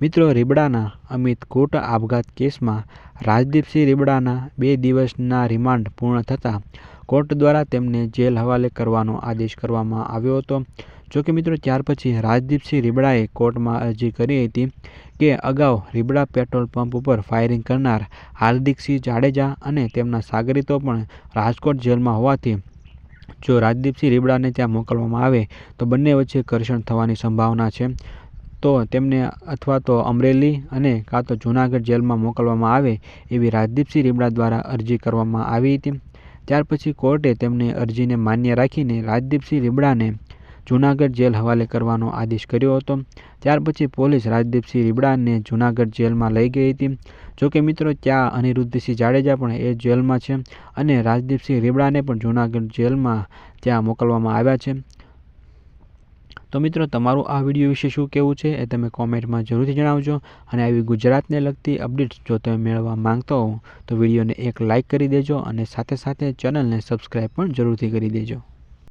મિત્રો, રીબડાના અમિત કોર્ટ આપઘાત કેસમાં રાજદીપસિંહ રીબડાના 2 દિવસના રિમાન્ડ પૂર્ણ થતાં કોર્ટ દ્વારા તેમને જેલ હવાલે કરવાનો આદેશ કરવામાં આવ્યો હતો। જોકે મિત્રો, ત્યાર પછી રાજદીપસિંહ રીબડાએ કોર્ટમાં અરજી કરી હતી કે અગાઉ રીબડા પેટ્રોલ પંપ ઉપર ફાયરિંગ કરનાર હાર્દિકસિંહ જાડેજા અને તેમના સાગરીતો પણ રાજકોટ જેલમાં હોવાથી જો રાજદીપસિંહ રીબડાને ત્યાં મોકલવામાં આવે તો બંને વચ્ચે ઘર્ષણ થવાની સંભાવના છે, તો તેમને અથવા તો અમરેલી અને કાં તો જૂનાગઢ જેલમાં મોકલવામાં આવે એવી રાજદીપસિંહ રીબડા દ્વારા અરજી કરવામાં આવી હતી। ત્યાર પછી કોર્ટે તેમની અરજીને માન્ય રાખીને રાજદીપસિંહ રીબડાને જૂનાગઢ જેલ હવાલે કરવાનો આદેશ કર્યો હતો। ત્યાર પછી પોલીસ રાજદીપસિંહ રીબડાને જૂનાગઢ જેલમાં લઈ ગઈ હતી। જોકે મિત્રો, ત્યાં અનિરુદ્ધસિંહ જાડેજા પણ એ જેલમાં છે અને રાજદીપસિંહ રીબડાને પણ જૂનાગઢ જેલમાં ત્યાં મોકલવામાં આવ્યા છે। તો મિત્રો, તમારું આ વિડીયો વિશે શું કહેવું છે એ તમે કોમેન્ટમાં જરૂરથી જણાવજો અને આવી ગુજરાતને લગતી અપડેટ્સ જો તમે મેળવવા માંગતા હો તો વિડીયોને એક લાઇક કરી દેજો અને સાથે સાથે ચેનલને સબસ્ક્રાઈબ પણ જરૂરથી કરી દેજો।